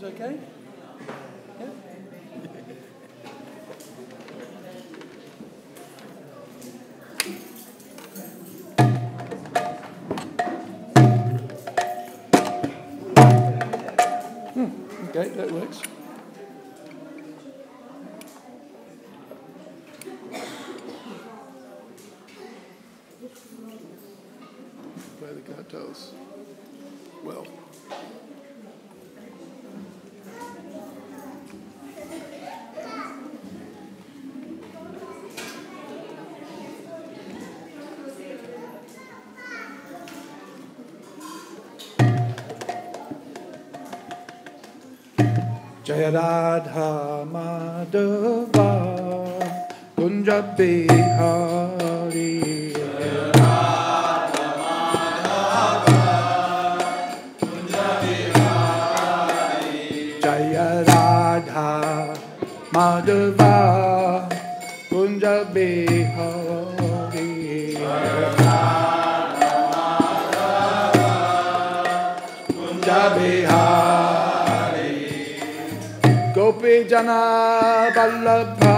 Everyone's okay? Yeah? Okay, that works. Play the cartels. Well. Jaya Radha Madhava Kunja Bihari Jaya Radha Madhava Kunja Bihari Jaya Radha Madhava Kunja Bihari Kunja Bihari Gopi Jana Vallabha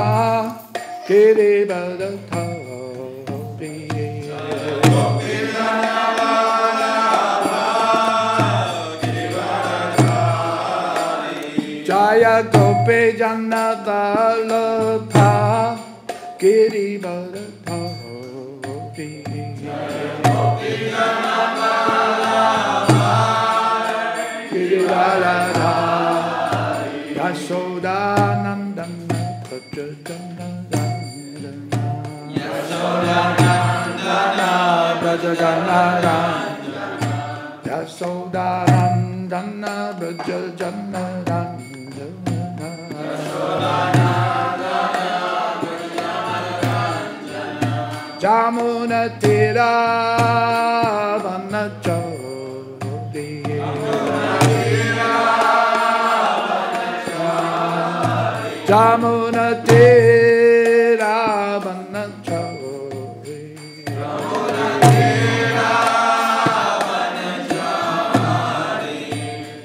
Girivadhari Gopi Jana Vallabha Girivadhari Jaya Gopi Jana Vallabha Girivadhari Gopi Jana Vallabha Girivadhari Yashodanandana Prajajanarandana Yashodanandana Prajajanarandana Yashodanandana Prajajanarandana Jamuna Tira Vanachari Jamuna Tira Vanachari Jamuna Tira Vanachari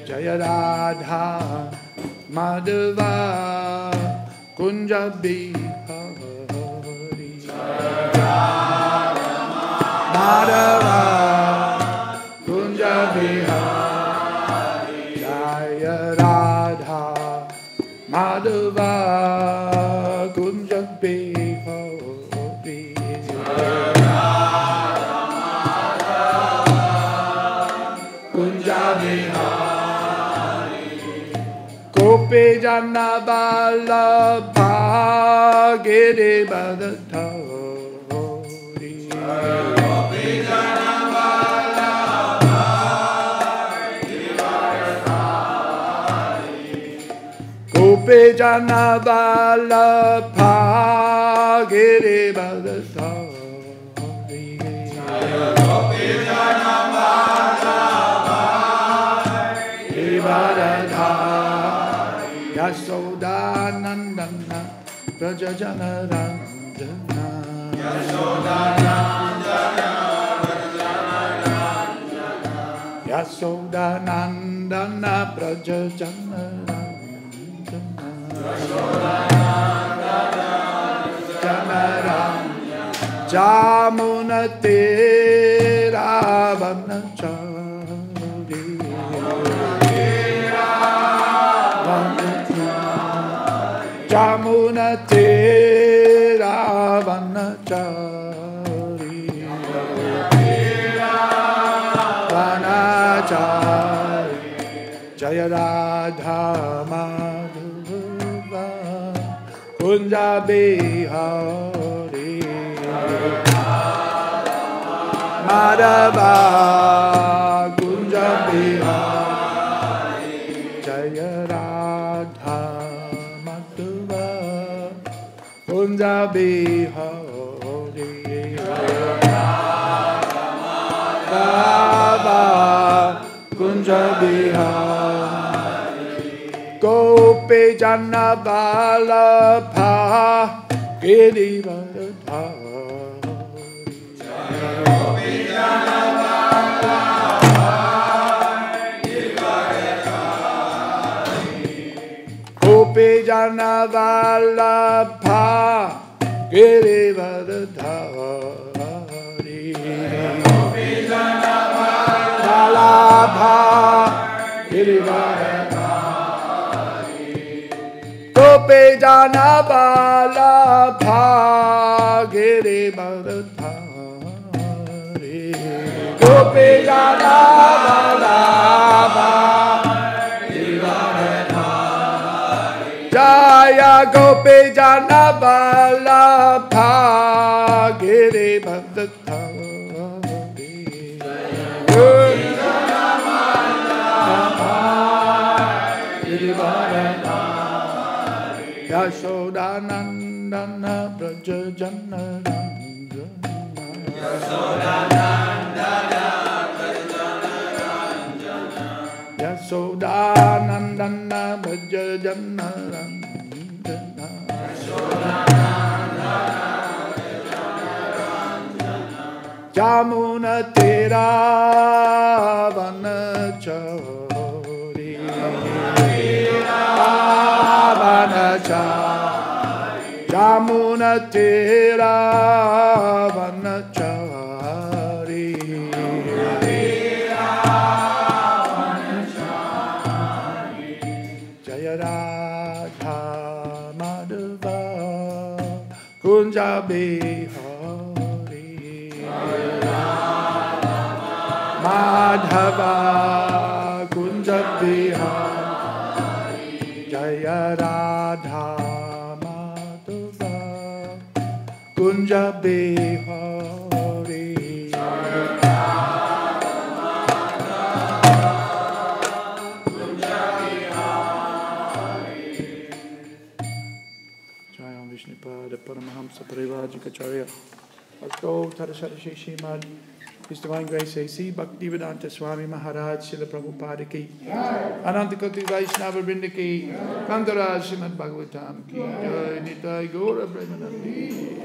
Jaya Radha Madhava Kunja Bihari Jaya Radha Madhava Kunja Bihari Jaya Radha Madhava Kunja Bihari Kunja Bihari Gopi Jana Vallabha Girivadhari Gopi Jana Vallabha Girivadhari Gopi Jana Vallabha Girivadhari Gopi Jana Vallabha Girivadhari Yashodanandana Prajajanarandana Yashodanandana Prajajanarandana Yashodanandana Prajajanarandana Jamuna Tira Vanachari Jamuna Tira Vanachari Vanachari Jaya Radha Madhava Kunja Bihari Madhava Kunja Bihari Jaya Radha Madhava Kunja Bihari Madhava Kunja Bihari Gopi Jana Vallabha Girivadhari Gopi Jana Vallabha Girivadhari jana vallabha girivardhari. Gopi jana vallabha girivardhari. Gopi jana vallabha girivardhari. Gopi jana vallabha Jaya Gopi Jana Vallabha Girivardhari. Gopi Jana Vallabha Girivardhari. Yashodanandana Braja Jana Ranjana. Yashodanandana Braja Jana Ranjana. Yashodanandana Braja Jana Ranjana. Jamuna Tera Vanachari. Jamuna Tera Vanachari. Jaya Radha Madhava Kunja Bihari. Madhava Kunja Bihari. Jaya Radha Madhava Kunja Bihari. Jaya Vishnupada Paramahamsa Parivajikacharya. Let's go to the Śrīmad. His Divine Grace A.C. Bhaktivedanta Swami Maharaj Srila Prabhupada ki Anantakoti Vaishnava Vrinda ki Kantaraj Śrīmad Bhāgavatam ki Jai Nitai Gaura Brahmanandi.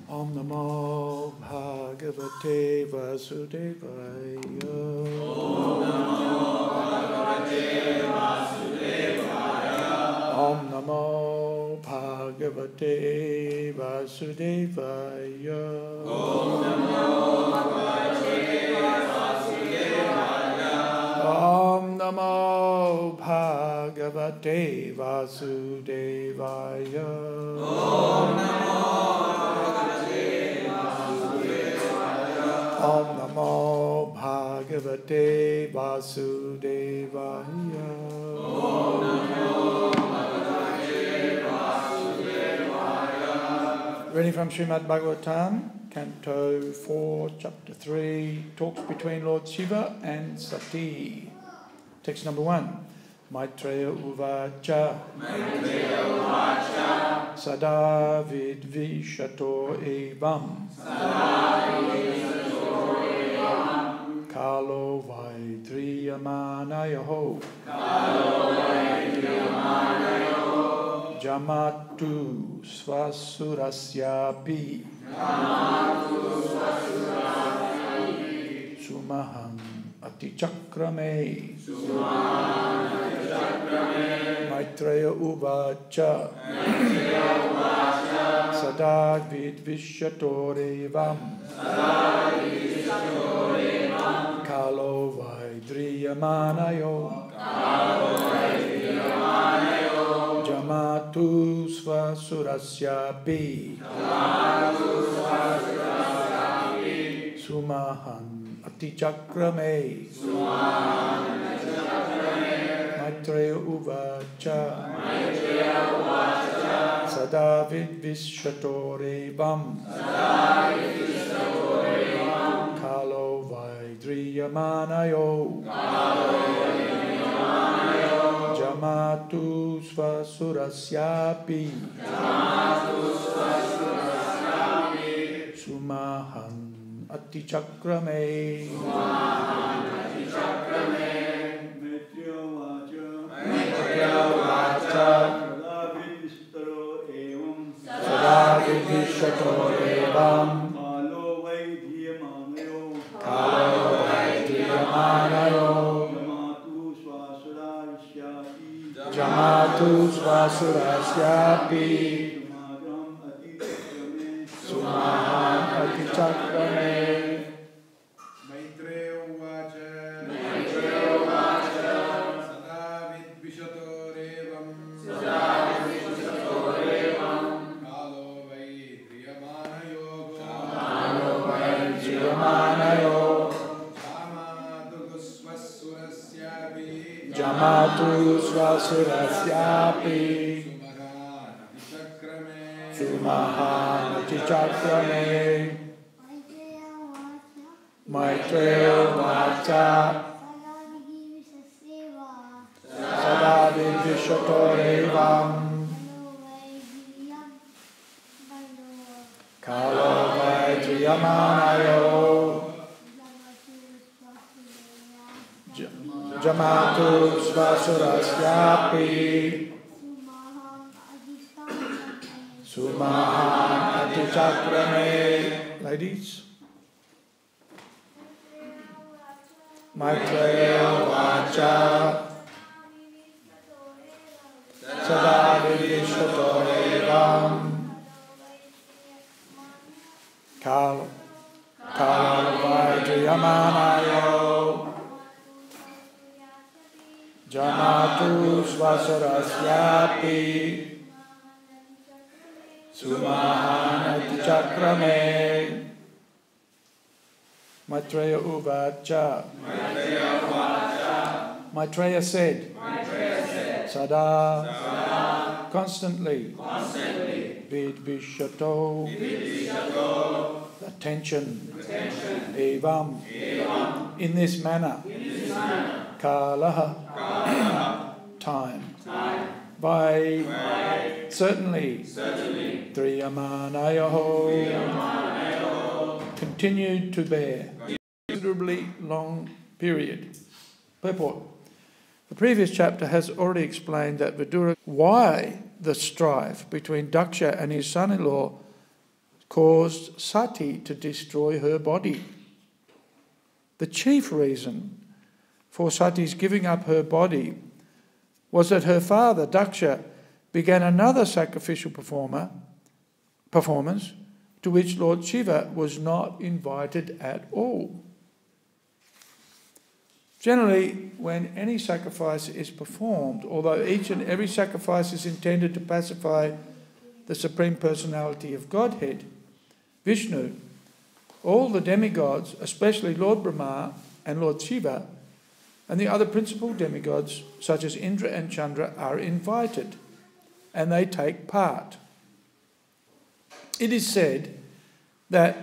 Om Namo Bhagavate Vasudevaya. Om Namo Bhagavate Vasudevaya. Om Namo Bhagavate Vasudevaya. Om Namo Bhagavate Vasudevaya. Om Namo Bhagavate Vasudevaya. Om Namo Om Namo Bhagavate Vasudevaya. Om Namo Bhagavate Vasudevaya. Reading from Śrīmad Bhāgavatam, Canto 4, Chapter 3, talks between Lord Shiva and Sati. Text number 1. Maitreya Uvacha. Maitreya Uvacha. Sada Vidvishato Evam. Sada Vidvishato Evam. Kalo Vaidriyamanayaho. Kalo Vaidriyamanayaho. Jamatu Svasurasyapi. Jamatu Svasurasyapi. Sumaham Atichakrame. Sumaham Atichakrame. Maitreya Uvacha. Maitreya Uvacha. Sada Vidvishatorevam. Sada Vidvishatorevam. Kalo Vaidriyamanayo. Kalo Vaidriyamanayo. Jamatu Svasurasyapi. Jamatu Svasurasyapi. Sumaham Atichakrame. Sumaham Atichakrame. Maitreya Uvacha. Maitreya Uvacha. Sada Vidvishatorevam. Sada Vidvishatorevam. Kalo Vaidriyamanayo. Kalo Vaidriyamanayo. Jamatu Svasurasyapi. Jamatu Svasurasyapi. Sumaham Atichakrame. Sumaham Atichakrame. Mrityo Vacha. Jamatu Svasurasyapi Sumahan Atichakrame. Maitreya Uvacha Sada Vidvishatorevam Kalo Vai Driyamanayo Jamatu Svasurasyapi Sumahan Atichakrame. Maitreya Vacha Sada Vidvishatorevam Kalo Vai Driyamanayo Jamatu Svasurasyapi Sumahan Atichakrame. Ladies. Maitreya Vacha Sada Vidvishatorevam Kalo Vai Driyamanayo Jamatu Svasurasyapi Sumahan Atichakrame. Maitreya Uvacha. Maitreya said, Sada, constantly, Vidvishato, attention, Evam, in this manner, Kalaha, time, by certainly, Driyamanayo, continued to bear considerably long period. Purport. The previous chapter has already explained that Vidura why the strife between Daksha and his son-in-law caused Sati to destroy her body. The chief reason for Sati's giving up her body was that her father, Daksha, began another sacrificial performance to which Lord Shiva was not invited at all. Generally, when any sacrifice is performed, although each and every sacrifice is intended to pacify the Supreme Personality of Godhead, Vishnu, all the demigods, especially Lord Brahma and Lord Shiva, and the other principal demigods, such as Indra and Chandra, are invited, and they take part. It is said that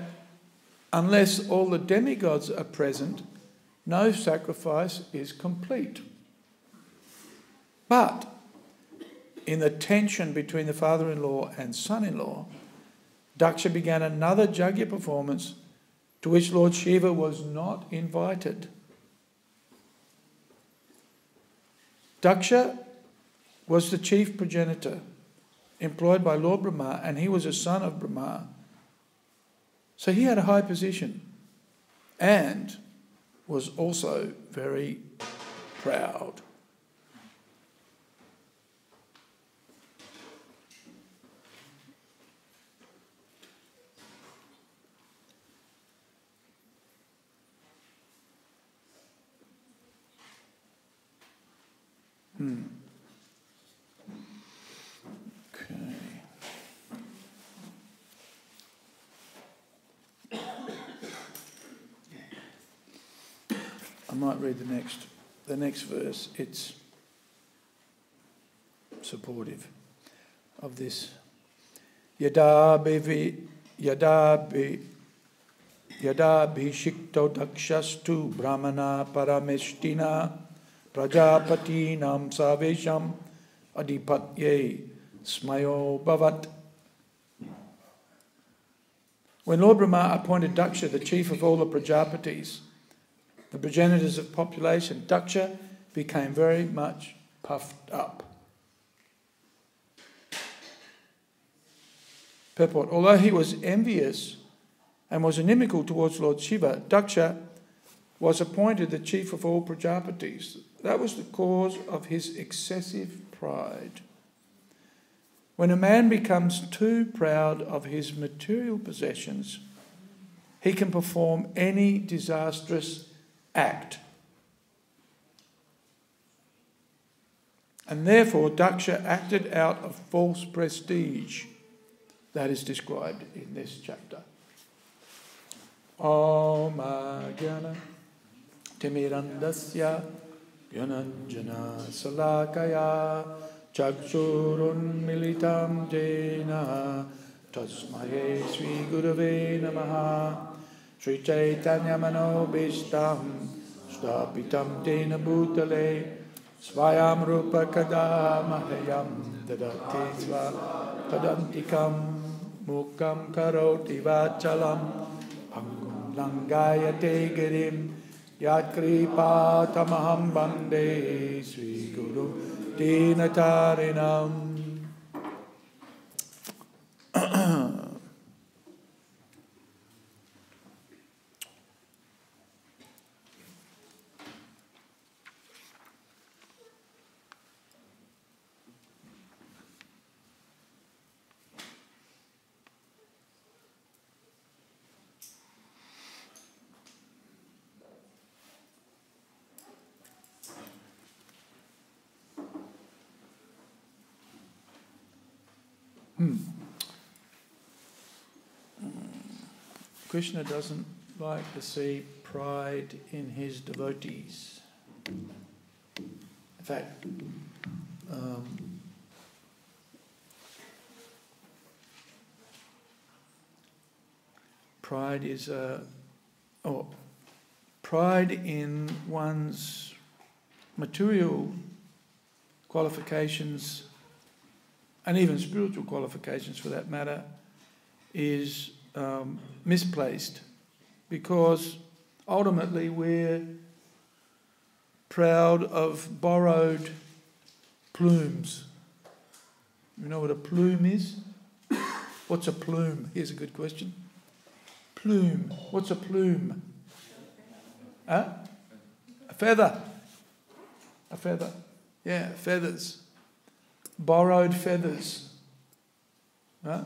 unless all the demigods are present, no sacrifice is complete. But in the tension between the father-in-law and son-in-law, Daksha began another Yajna performance to which Lord Shiva was not invited. Daksha was the chief progenitor employed by Lord Brahma, and he was a son of Brahma. So he had a high position and was also very proud. Okay. I might read the next verse. It's supportive of this. Yada bhishikto dakshastu brahmana parameshtina prajapatinam savesham adipatye smayo bhavat. When Lord Brahma appointed Daksha the chief of all the Prajapatis, the progenitors of population, Daksha became very much puffed up. Purport. Although he was envious and was inimical towards Lord Shiva, Daksha was appointed the chief of all Prajapatis. That was the cause of his excessive pride. When a man becomes too proud of his material possessions, he can perform any disastrous act. And therefore, Daksha acted out of false prestige. That is described in this chapter. Om Jnana Timirandasya Gyananjana Salakaya Chakshurun Militam Jena Tasmaye Sri Gurave Namaha Sri Chaitanya Manobishtam Stapitam Tena Bhutale Svayam Rupa Kadamahayam Dadati Sva Tadantikam Mukam Karoti Vachalam Pangum Langayate Girim Yat Kripa Tamaham Bande Sri Guru Dinatarinam. Krishna doesn't like to see pride in his devotees. In fact, pride in one's material qualifications, and even spiritual qualifications for that matter, is misplaced, because ultimately we're proud of borrowed plumes. You know what a plume is? What's a plume? Here's a good question. Plume. What's a plume? Huh? A feather. A feather. Yeah, feathers. Borrowed feathers. Huh?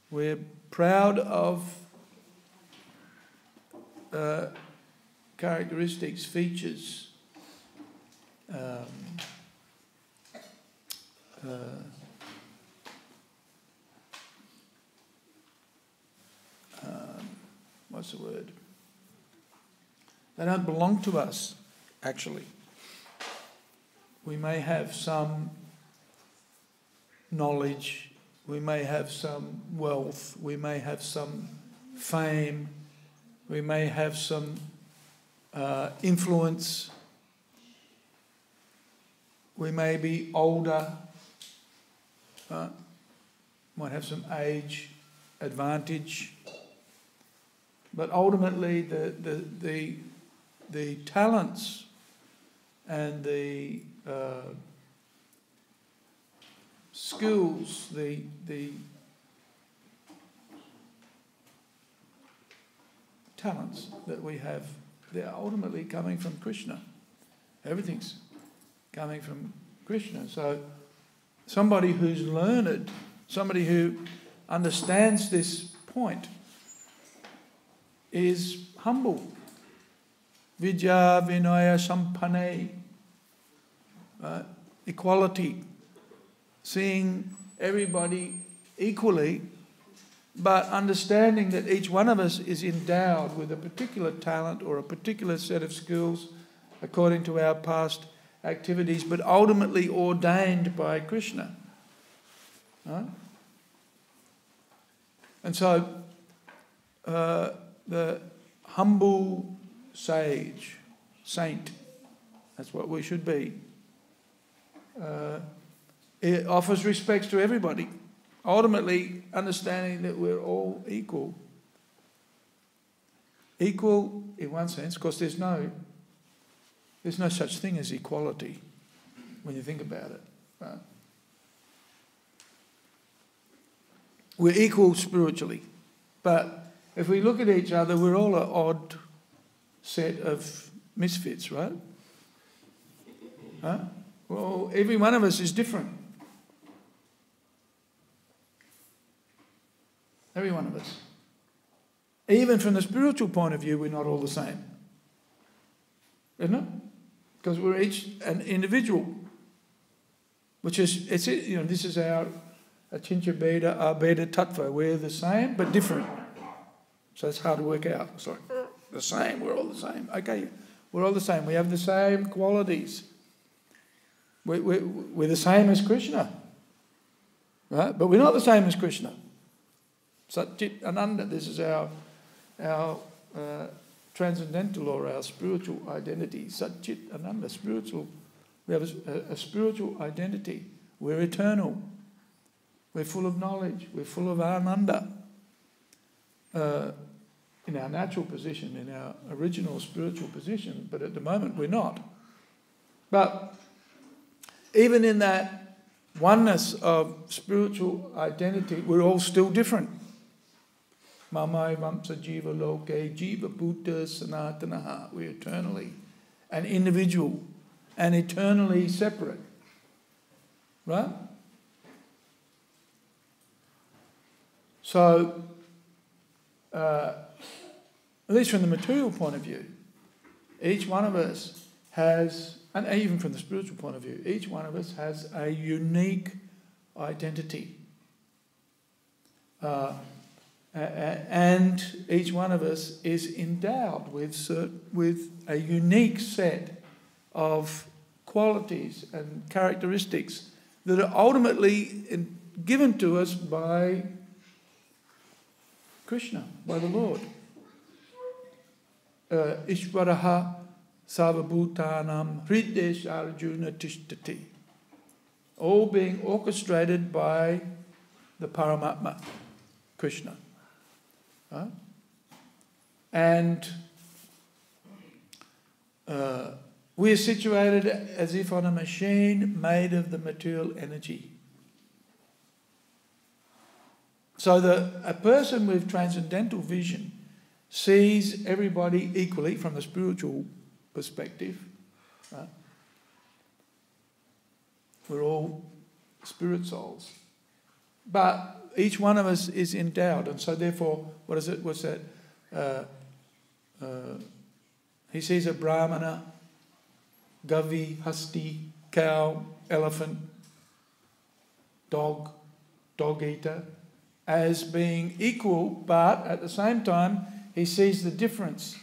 We're proud of characteristics, features, what's the word? They don't belong to us, actually. We may have some knowledge, we may have some wealth, we may have some fame, we may have some influence, we may be older, might have some age advantage, but ultimately the talents and the skills, the talents that we have, they're ultimately coming from Krishna. Everything's coming from Krishna. So somebody who's learned, somebody who understands this point, is humble. Vidya vinaya sampane. Equality. Seeing everybody equally, but understanding that each one of us is endowed with a particular talent or a particular set of skills according to our past activities, but ultimately ordained by Krishna. Right? And so the humble sage, saint, that's what we should be. It offers respects to everybody, ultimately understanding that we're all equal. Equal in one sense, because there's no such thing as equality when you think about it. Right? We're equal spiritually, but if we look at each other, we're all an odd set of misfits, right? Huh? Well, every one of us is different. Every one of us. Even from the spiritual point of view, we're not all the same. Isn't it? Because we're each an individual. Which is, this is our Achincha Beda, Abeda Tattva. We're the same but different. So it's hard to work out. Sorry. The same, we're all the same. Okay, we're all the same. We have the same qualities. We're the same as Krishna. Right? But we're not the same as Krishna. Satchit Ananda, this is our transcendental or our spiritual identity. Satchit Ananda, spiritual. We have a spiritual identity. We're eternal. We're full of knowledge. We're full of Ananda. In our natural position, in our original spiritual position, but at the moment we're not. But even in that oneness of spiritual identity, we're all still different. Mamai vamsa jiva loke jiva bhuta sanatanaha. We're eternally an individual and eternally separate. Right? So, at least from the material point of view, each one of us has, and even from the spiritual point of view, each one of us has a unique identity. And each one of us is endowed with a unique set of qualities and characteristics that are ultimately given to us by Krishna, by the Lord. Ishvaraha sarvabhutanam hridesh arjuna tishtati. All being orchestrated by the Paramatma, Krishna. Right? And we are situated as if on a machine made of the material energy. So that a person with transcendental vision sees everybody equally from the spiritual perspective. Right? We're all spirit souls. But each one of us is endowed, and so therefore, what is it? What's that? He sees a brahmana, gavi, hasti, cow, elephant, dog eater, as being equal, but at the same time, he sees the differences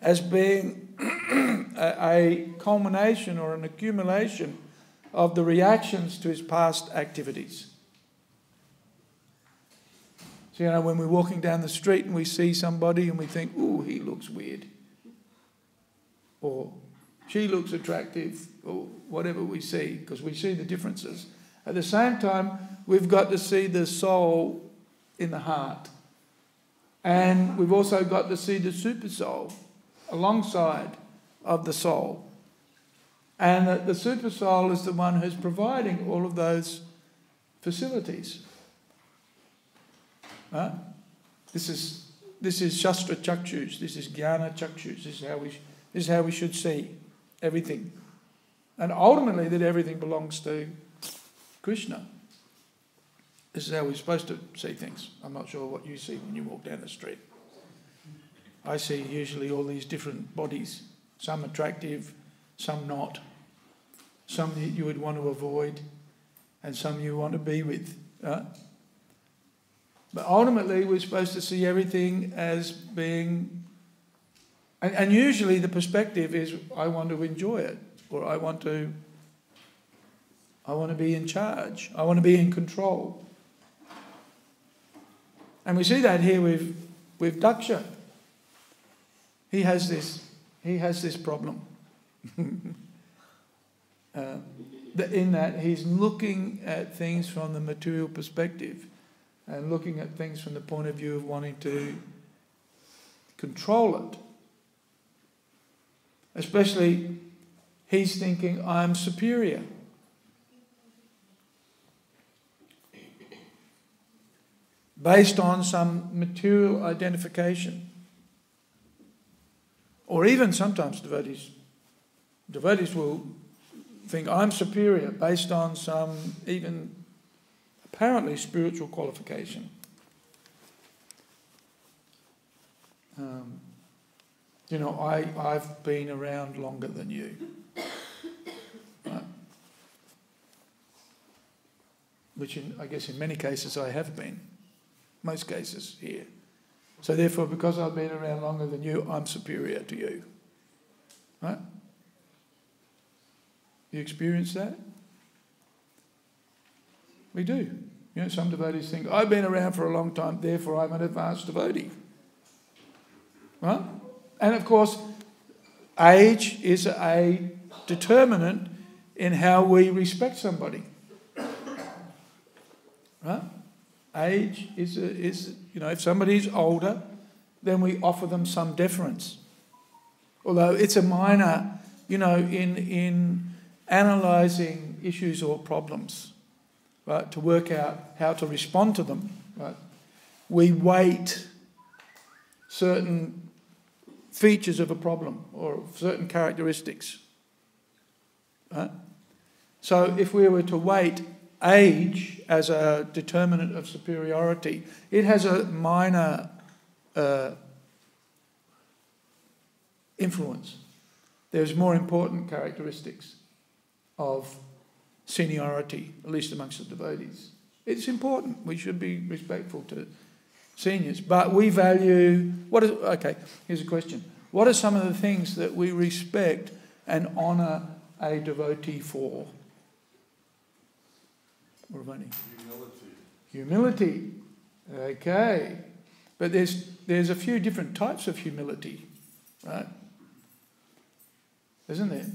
as being a culmination or an accumulation of the reactions to his past activities. So, when we're walking down the street and we see somebody and we think, ooh, he looks weird, or she looks attractive, or whatever we see, because we see the differences. At the same time, we've got to see the soul in the heart. And we've also got to see the super soul alongside of the soul. And that the super soul is the one who's providing all of those facilities. Right? This is Shastra Chakshus, this is Jnana Chakshus, this is how we should see everything. And ultimately that everything belongs to Krishna. This is how we're supposed to see things. I'm not sure what you see when you walk down the street. I see usually all these different bodies, some attractive, some not, some that you would want to avoid, and some you want to be with. Right? But ultimately we're supposed to see everything as being, and usually the perspective is, I want to enjoy it, or I want to be in charge, I want to be in control. And we see that here with Daksha. He has this problem. In that he's looking at things from the material perspective and looking at things from the point of view of wanting to control it. Especially, he's thinking, I'm superior. Based on some material identification. Or even sometimes devotees will think I'm superior based on some even apparently spiritual qualification. I've been around longer than you. Right? Which I guess in many cases I have been. Most cases here. So therefore, because I've been around longer than you, I'm superior to you. Right? You experience that? We do. Some devotees think, I've been around for a long time, therefore I'm an advanced devotee. Right? And of course, age is a determinant in how we respect somebody. Right? Age is if somebody's older, then we offer them some deference. Although it's a minor, in analysing issues or problems, right, to work out how to respond to them, right, we weight certain features of a problem or certain characteristics. Right? So if we were to weight age as a determinant of superiority, it has a minor influence. There's more important characteristics of seniority, at least amongst the devotees. It's important. We should be respectful to seniors. But we value... here's a question. What are some of the things that we respect and honour a devotee for? Humility. Okay. But there's a few different types of humility, right? Isn't there?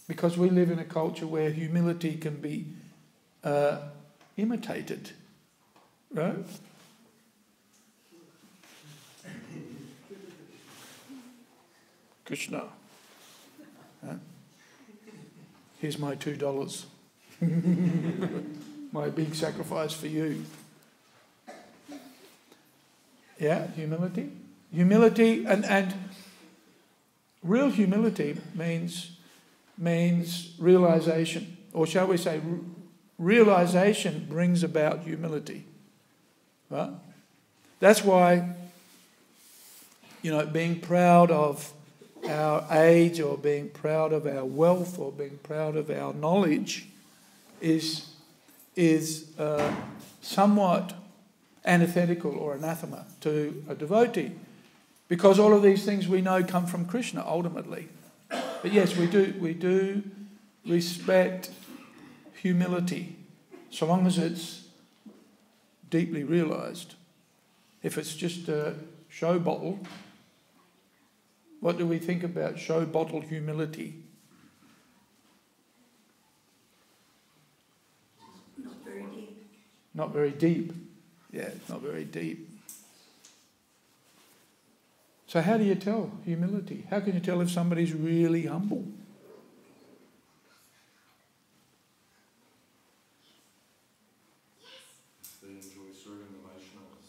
Because we live in a culture where humility can be imitated, right? Krishna. Here's my $2. My big sacrifice for you. Yeah, humility. Humility and real humility means realization. Or shall we say, realization brings about humility. Right? That's why, being proud of our age or being proud of our wealth or being proud of our knowledge is somewhat antithetical or anathema to a devotee, because all of these things we know come from Krishna ultimately. But yes, we do respect humility, so long as it's deeply realised. If it's just a show bottle, what do we think about show bottle humility? Not very deep. Not very deep. Yeah, not very deep. So how do you tell humility? How can you tell if somebody's really humble? They enjoy serving the Vaishnavas.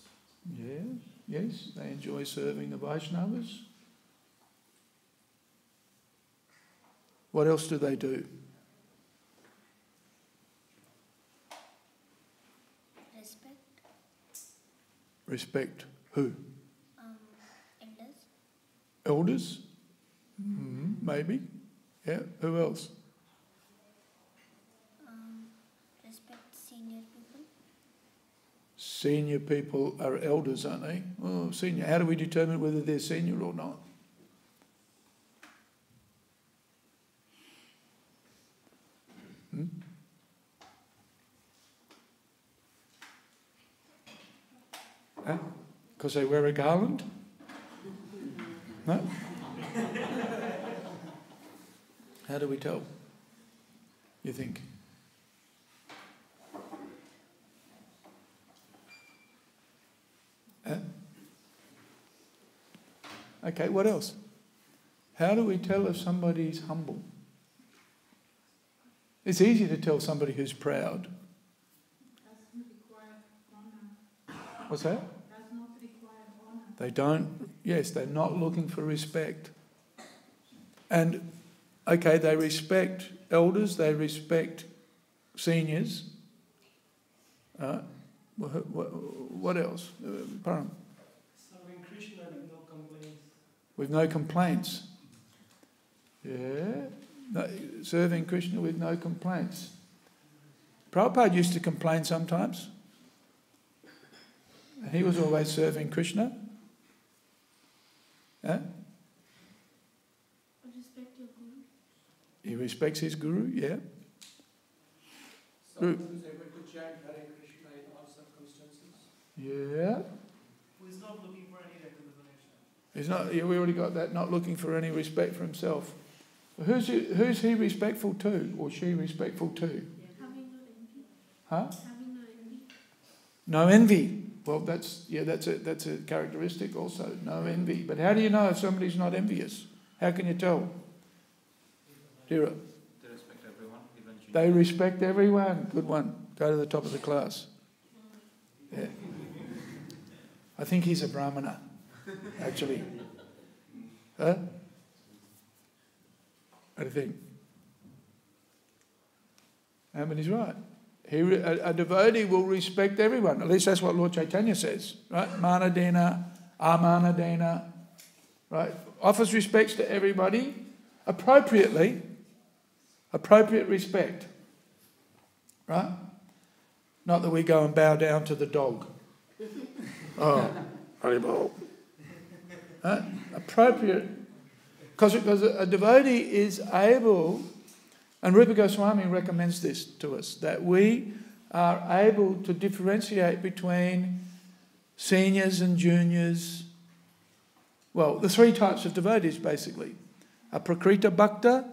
Yeah, yes, they enjoy serving the Vaishnavas. What else do they do? Respect. Respect who? Elders. Elders? Maybe. Yeah, who else? Respect senior people. Senior people are elders, aren't they? Oh, senior. How do we determine whether they're senior or not? Because they wear a garland? No? How do we tell, you think? Okay, what else? How do we tell if somebody's humble? It's easy to tell somebody who's proud. Doesn't require honor. What's that? Does not require honor. They don't, yes, they're not looking for respect. And, okay, they respect elders, they respect seniors, What else? Param. Serving Krishna with no complaints. With no complaints. Yeah. No, serving Krishna with no complaints. Prabhupada used to complain sometimes. And he was always serving Krishna. Yeah? Respect your guru. He respects his guru, yeah. Someone who is able to chant Hare Krishna in all circumstances. Yeah. Who is not looking for any recognition. He's not. Yeah, we already got that. Not looking for any respect for himself. Who's he respectful to, or she respectful to? Having no envy. Huh? Having no envy. No envy. Well, that's a characteristic also. No envy. But how do you know if somebody's not envious? How can you tell? Dira. They respect everyone, even junior. They respect everyone. Good one. Go to the top of the class. Yeah. I think he's a Brahmana, actually. Huh? What do you think? He's right. A devotee will respect everyone. At least that's what Lord Chaitanya says. Right? Manadena, amanadena. Right? Offers respects to everybody appropriately. Appropriate respect. Right? Not that we go and bow down to the dog. Oh, Haribol. Right? Appropriate. Because a devotee is able, and Rupa Goswami recommends this to us, that we are able to differentiate between seniors and juniors. Well, the three types of devotees basically. A Prakrita Bhakta,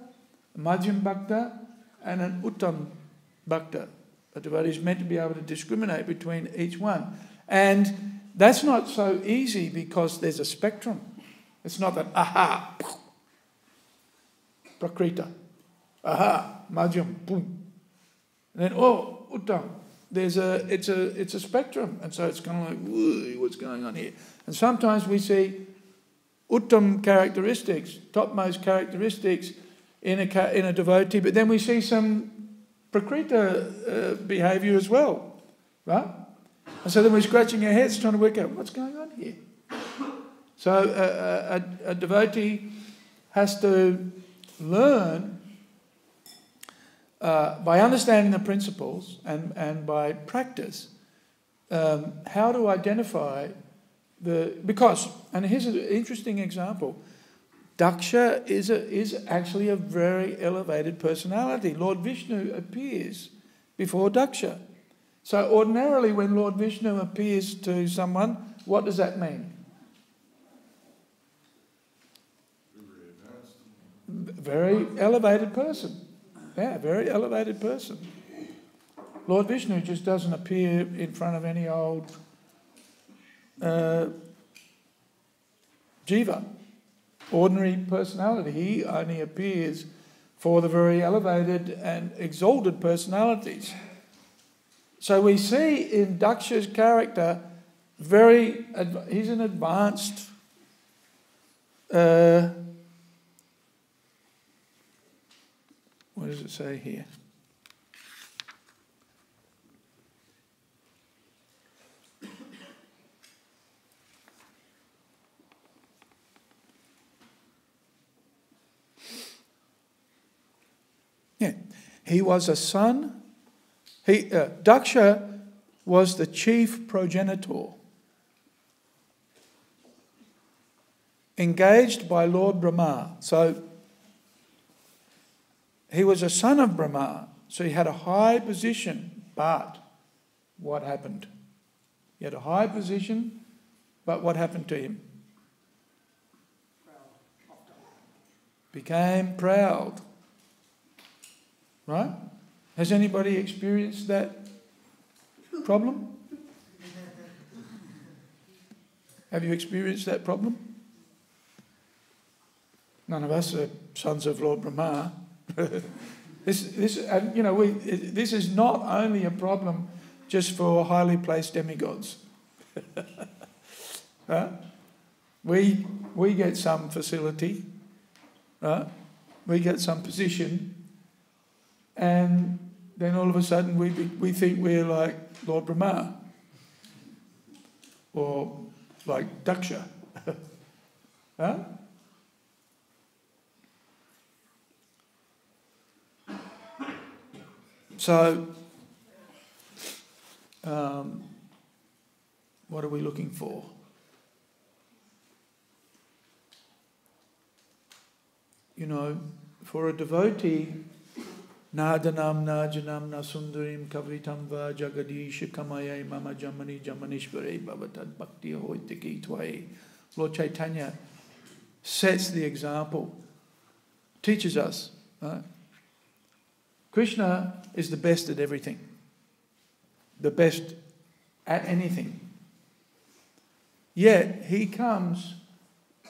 a Madhyam Bhakta, and an Uttam Bhakta. A devotee is meant to be able to discriminate between each one. And that's not so easy because there's a spectrum. It's not that, aha, Prakrita, aha, Madhyam, boom. And then, oh, Uttam. It's a spectrum. And so it's kind of like, whoa, what's going on here? And sometimes we see Uttam characteristics, topmost characteristics in a devotee, but then we see some Prakrita behaviour as well, right? And so then we're scratching our heads trying to work out what's going on here. So a devotee has to learn by understanding the principles and by practice how to identify and here's an interesting example. Daksha is actually a very elevated personality. Lord Vishnu appears before Daksha. So ordinarily when Lord Vishnu appears to someone, what does that mean? Very elevated person. Yeah, very elevated person. Lord Vishnu just doesn't appear in front of any old jiva, ordinary personality. He only appears for the very elevated and exalted personalities. So we see in Daksha's character he's an advanced what does it say here? Yeah, he was a son. Daksha was the chief progenitor, engaged by Lord Brahma. So he was a son of Brahma, so he had a high position. But what happened? He had a high position, but what happened to him? Became proud. Right? Has anybody experienced that problem? Have you experienced that problem? None of us are sons of Lord Brahma. This is not only a problem just for highly placed demigods. Right? We get some facility, right? We get some position, and then all of a sudden we think we're like Lord Brahma or like Daksha. Huh? So, what are we looking for? You know, for a devotee, Nadanam najanam nasundarim kavritam va jagadish kamaye mama jamani jamanishvare bhavatad bhakti hoitiki tvai. Lord Chaitanya sets the example, teaches us, right? Krishna is the best at everything, the best at anything. Yet he comes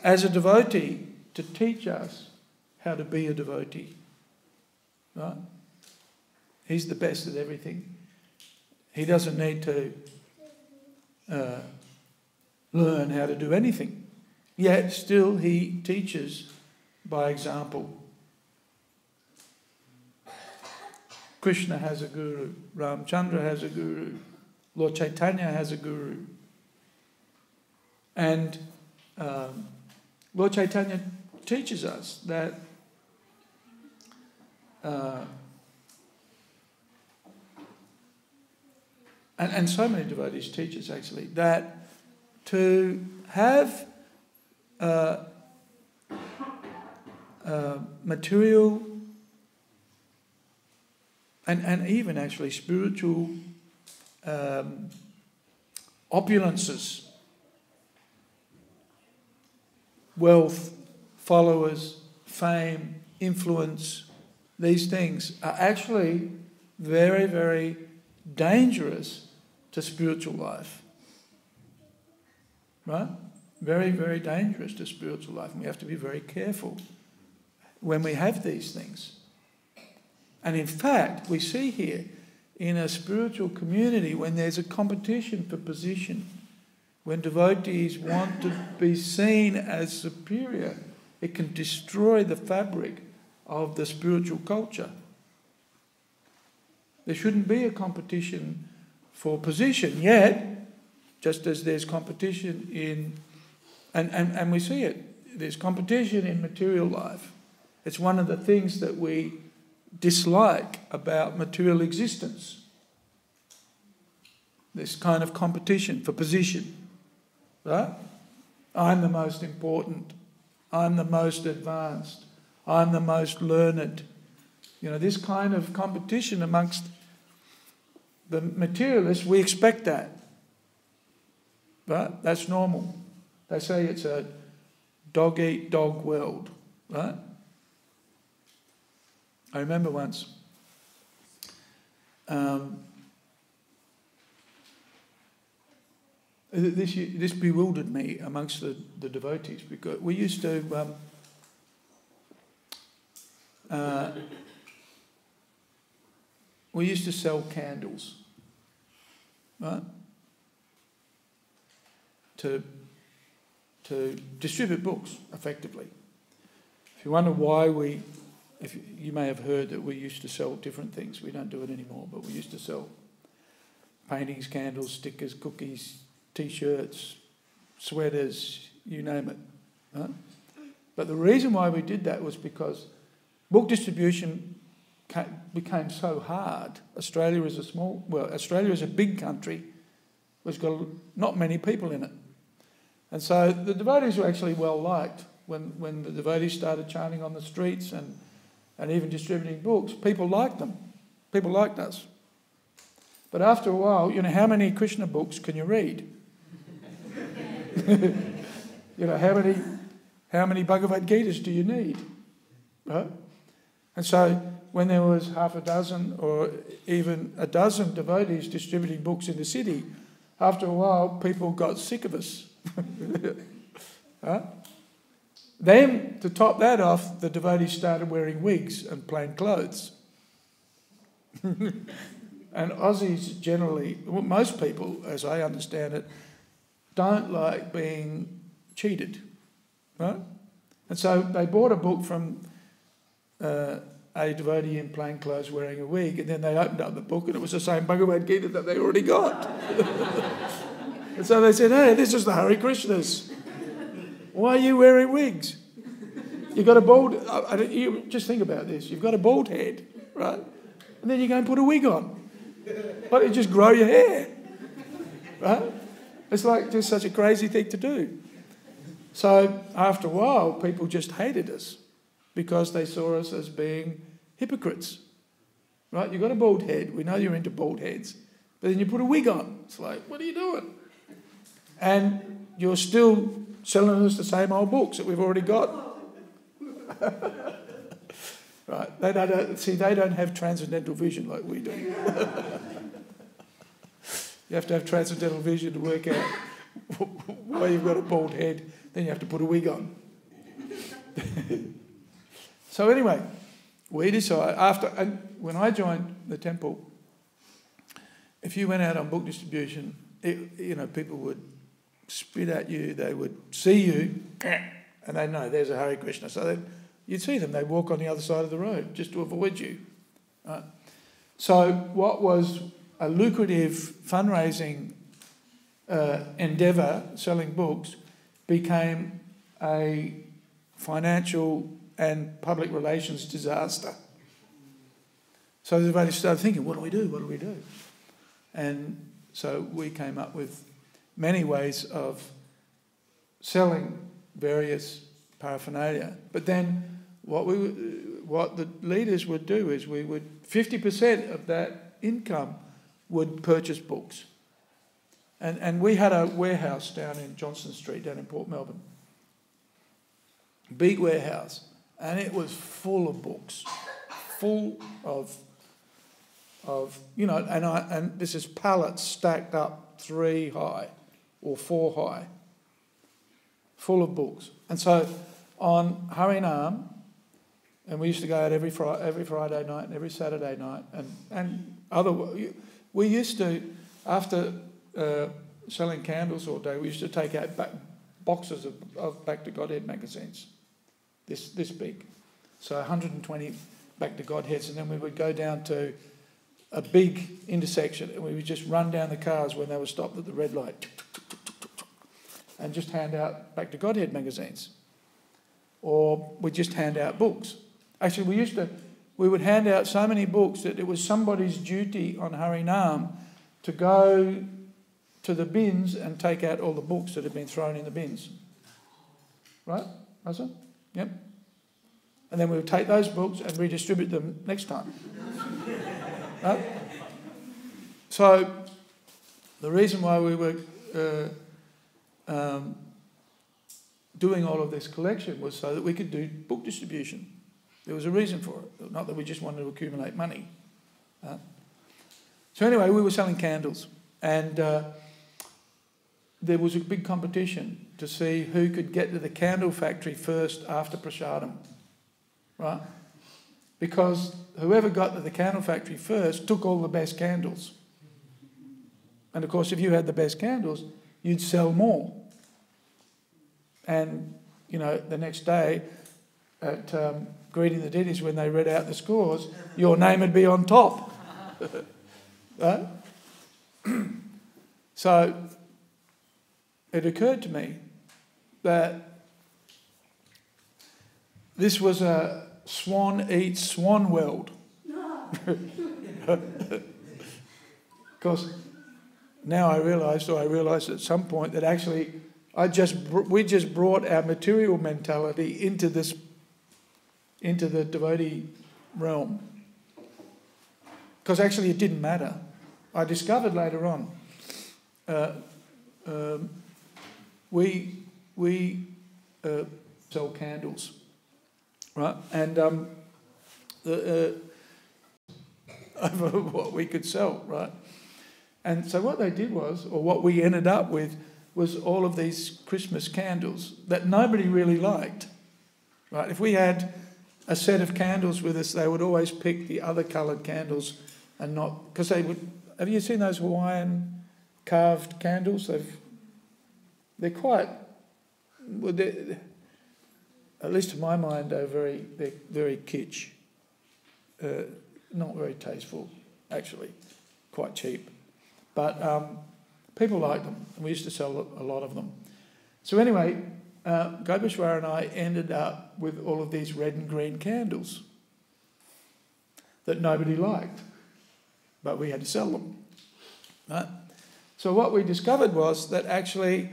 as a devotee to teach us how to be a devotee. Right? He's the best at everything. He doesn't need to learn how to do anything. Yet still he teaches by example. Krishna has a guru, Ramchandra has a guru, Lord Chaitanya has a guru. And Lord Chaitanya teaches us that and so many devotees teach us actually, that to have material and even actually spiritual opulences, wealth, followers, fame, influence, these things are actually very, very dangerous to spiritual life. Right? Very, very dangerous to spiritual life. And we have to be very careful when we have these things. And in fact, we see here in a spiritual community, when there's a competition for position, when devotees want to be seen as superior, it can destroy the fabric of the spiritual culture. There shouldn't be a competition for position, yet, just as there's competition in, and we see it, there's competition in material life. It's one of the things that we dislike about material existence. This kind of competition for position. Right? I'm the most important. I'm the most advanced. I'm the most learned. You know, this kind of competition amongst the materialists, we expect that. Right? That's normal. They say it's a dog-eat-dog world. Right? I remember once this bewildered me amongst the devotees, because we used to sell candles, right? To distribute books effectively. If you wonder why you may have heard that we used to sell different things. We don't do it anymore, but we used to sell paintings, candles, stickers, cookies, T-shirts, sweaters, you name it. Right? But the reason why we did that was because book distribution became so hard. Australia is a big country, which got not many people in it. And so the devotees were actually well liked. When the devotees started chanting on the streets and even distributing books, people liked them. People liked us. But after a while, you know, how many Krishna books can you read? You know, how many Bhagavad Gitas do you need? Right? And so when there was half a dozen or even a dozen devotees distributing books in the city, after a while people got sick of us. Right? Then, to top that off, the devotees started wearing wigs and plain clothes. And Aussies generally, most people, as I understand it, don't like being cheated. Right? And so they bought a book from a devotee in plain clothes wearing a wig, and then they opened up the book and it was the same Bhagavad Gita that they already got. And so they said, hey, this is the Hare Krishnas. Why are you wearing wigs? You've got a bald... you just think about this. You've got a bald head, right? And then you go and put a wig on. Why don't you just grow your hair? Right? It's like just such a crazy thing to do. So after a while, people just hated us because they saw us as being hypocrites. Right? You've got a bald head. We know you're into bald heads. But then you put a wig on. It's like, what are you doing? And you're still selling us the same old books that we've already got. Right? They don't have transcendental vision like we do. You have to have transcendental vision to work out why you've got a bald head. Then you have to put a wig on. So anyway, we decided and when I joined the temple, if you went out on book distribution, people would spit at you. They would see you, and they know there's a Hare Krishna. So then you'd see them. They'd walk on the other side of the road just to avoid you. Right? So what was a lucrative fundraising endeavour, selling books, became a financial and public relations disaster. So everybody started thinking, what do we do? What do we do? And so we came up with many ways of selling various paraphernalia. But then what the leaders would do is 50% of that income would purchase books. And we had a warehouse down in Johnston Street, down in Port Melbourne. Big warehouse. And it was full of books. Full of and this is pallets stacked up 3 high or 4 high. Full of books. And so on Harinam, and we used to go out every Friday night and every Saturday night, we used to, after selling candles all day, we used to take out boxes of Back to Godhead magazines, this big. So 120 Back to Godheads, and then we would go down to a big intersection and we would just run down the cars when they were stopped at the red light and just hand out Back to Godhead magazines. Or we'd just hand out books. Actually, we would hand out so many books that it was somebody's duty on Harinam to go to the bins and take out all the books that had been thrown in the bins. Right, Russell? Yep. And then we would take those books and redistribute them next time. Right? So the reason why we were doing all of this collection was so that we could do book distribution. There was a reason for it, not that we just wanted to accumulate money. So anyway, we were selling candles, and there was a big competition to see who could get to the candle factory first after prasadam, right? Because whoever got to the candle factory first took all the best candles. And of course, if you had the best candles, you'd sell more. And, the next day at Greeting the Deities, when they read out the scores, your name would be on top. Right? So it occurred to me that this was a swan eats swan world. Because now I realised at some point that actually we just brought our material mentality into the devotee realm. Because actually it didn't matter. I discovered later on, we sell candles, right? And over what we could sell, right? And so what they did was, or what we ended up with, was all of these Christmas candles that nobody really liked, right? If we had a set of candles with us, they would always pick the other coloured candles and not... Because they would... Have you seen those Hawaiian carved candles? They're quite... At least to my mind, they're very kitsch. not very tasteful, actually, quite cheap. But people like them, and we used to sell a lot of them. So anyway, Gopeshwar and I ended up with all of these red and green candles that nobody liked, but we had to sell them. Right? So what we discovered was that actually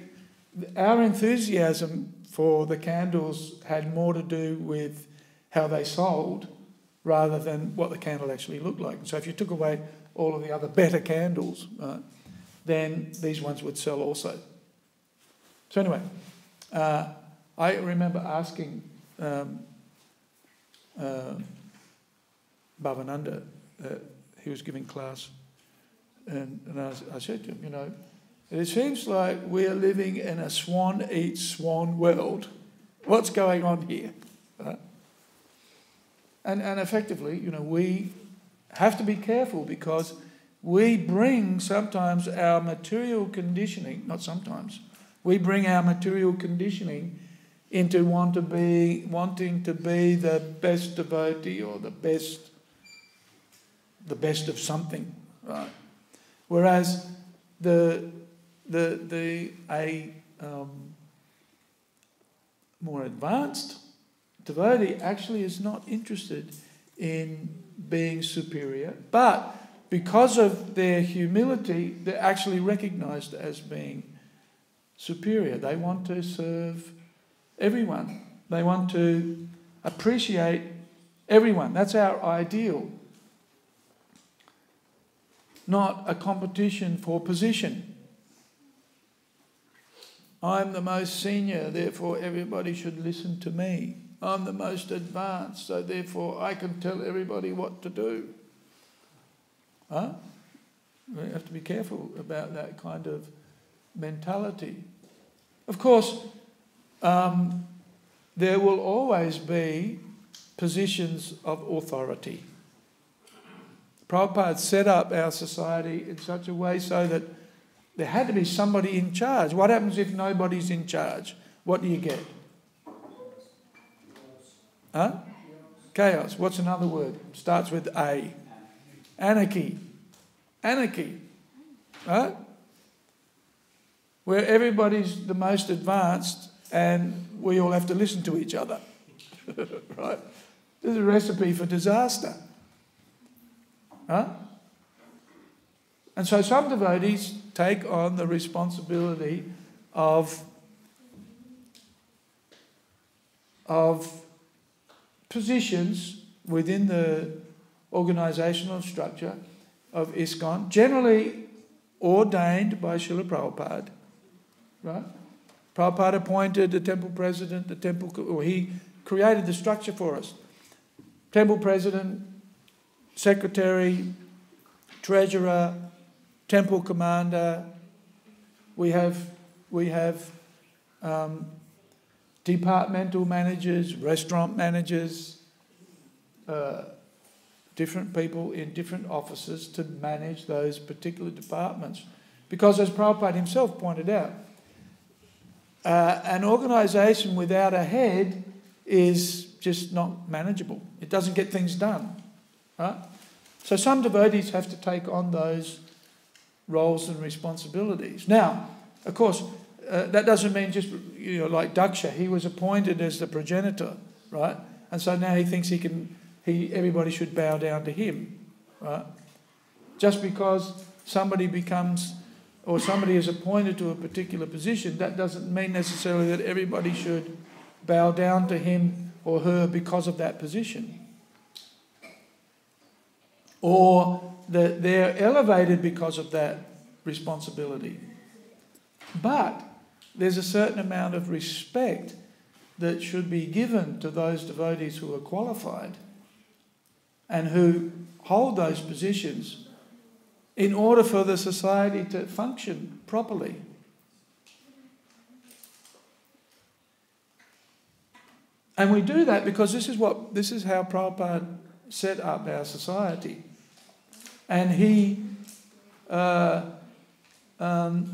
our enthusiasm for the candles had more to do with how they sold rather than what the candle actually looked like. So if you took away all of the other better candles, right, then these ones would sell also. So anyway, I remember asking Bhavananda, he was giving class, and I said to him, it seems like we're living in a swan eats swan world. What's going on here? Right? And effectively, we have to be careful because we bring sometimes our material conditioning, not sometimes, we bring our material conditioning into wanting to be the best devotee or the best of something, right? Whereas a more advanced devotee actually is not interested in being superior, but because of their humility, they're actually recognized as being superior. They want to serve everyone. They want to appreciate everyone. That's our ideal. Not a competition for position. I'm the most senior, therefore everybody should listen to me. I'm the most advanced, so therefore I can tell everybody what to do. Huh? We have to be careful about that kind of mentality. Of course, there will always be positions of authority. Prabhupada set up our society in such a way so that there had to be somebody in charge. What happens if nobody's in charge? What do you get? Huh? Chaos. What's another word? Starts with A. Anarchy. Anarchy. Right? Where everybody's the most advanced and we all have to listen to each other. Right? This is a recipe for disaster. Huh? And so some devotees take on the responsibility of positions within the organisational structure of ISKCON, generally ordained by Srila Prabhupada. Right? Prabhupada appointed the temple president, he created the structure for us. Temple president, secretary, treasurer, temple commander. We have departmental managers, restaurant managers, different people in different offices to manage those particular departments. Because as Prabhupada himself pointed out, an organisation without a head is just not manageable. It doesn't get things done. Right? So some devotees have to take on those roles and responsibilities. Now, of course, that doesn't mean just, like Daksha, he was appointed as the progenitor, right? And so now he thinks everybody should bow down to him, right? Just because somebody is appointed to a particular position, that doesn't mean necessarily that everybody should bow down to him or her because of that position. Or that they're elevated because of that responsibility. But there's a certain amount of respect that should be given to those devotees who are qualified and who hold those positions in order for the society to function properly. And we do that because this is how Prabhupada set up our society. And he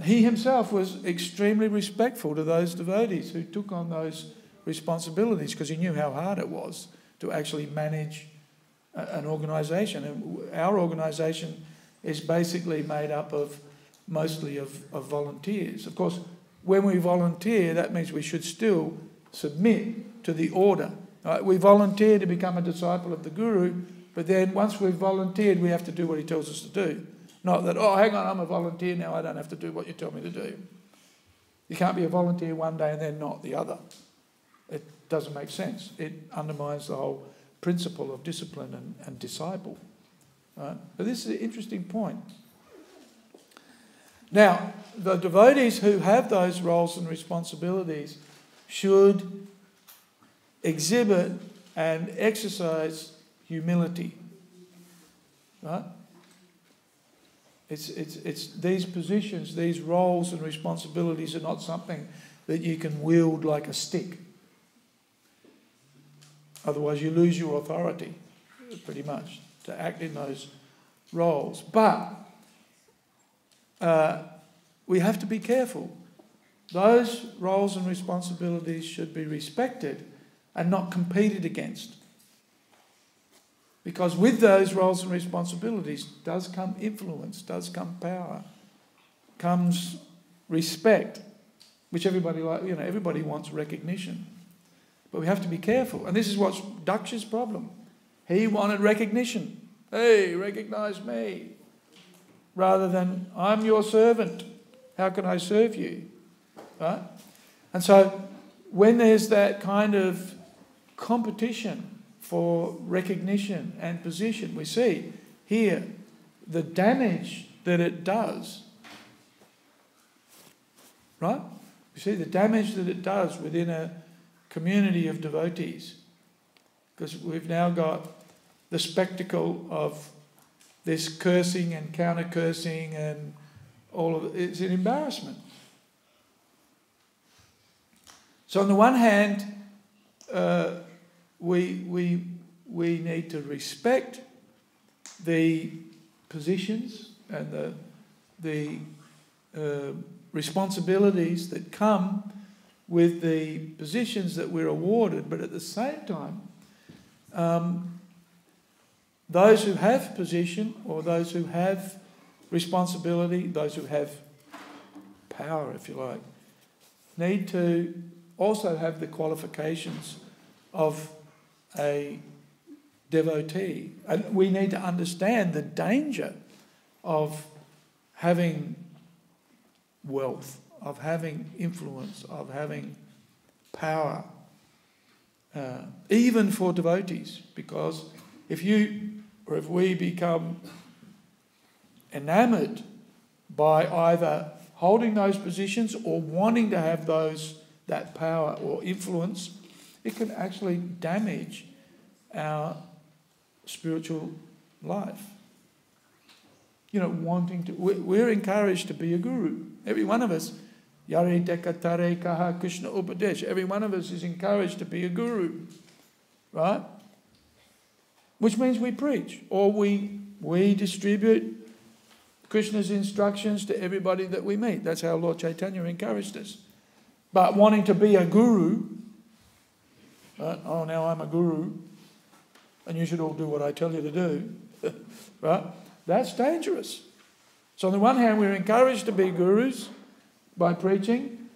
himself was extremely respectful to those devotees who took on those responsibilities because he knew how hard it was to actually manage an organisation. And our organisation is basically made up of mostly of volunteers. Of course, when we volunteer, that means we should still submit to the order. Right? We volunteer to become a disciple of the Guru, but then once we've volunteered, we have to do what he tells us to do. Not that, oh, hang on, I'm a volunteer now, I don't have to do what you tell me to do. You can't be a volunteer one day and then not the other. It doesn't make sense. It undermines the whole principle of discipline and disciple. Right? But this is an interesting point. Now, the devotees who have those roles and responsibilities should exhibit and exercise humility. Right? It's these positions, these roles and responsibilities are not something that you can wield like a stick. Otherwise you lose your authority, pretty much, to act in those roles. But we have to be careful. Those roles and responsibilities should be respected and not competed against. Because with those roles and responsibilities does come influence, does come power, comes respect, which everybody wants recognition. But we have to be careful. And this is what's Daksha's problem. He wanted recognition. Hey, recognize me. Rather than, I'm your servant. How can I serve you? Right? And so when there's that kind of competition for recognition and position, we see here the damage that it does. Right? We see the damage that it does within a community of devotees. Because we've now got the spectacle of this cursing and counter-cursing and all of it. It's an embarrassment. So on the one hand, we need to respect the positions and the responsibilities that come with the positions that we're awarded, but at the same time, those who have position or those who have responsibility, those who have power, if you like, need to also have the qualifications of a devotee. And we need to understand the danger of having wealth, of having influence, of having power, even for devotees. Because if we become enamoured by either holding those positions or wanting to have that power or influence, it can actually damage our spiritual life. We're encouraged to be a guru. Every one of us, Yare Dekatare Kaha Krishna Upadesh, every one of us is encouraged to be a guru. Right? Which means we preach, or we distribute Krishna's instructions to everybody that we meet. That's how Lord Chaitanya encouraged us. But wanting to be a guru, right? Oh, now I'm a guru, and you should all do what I tell you to do, right? That's dangerous. So on the one hand, we're encouraged to be gurus by preaching,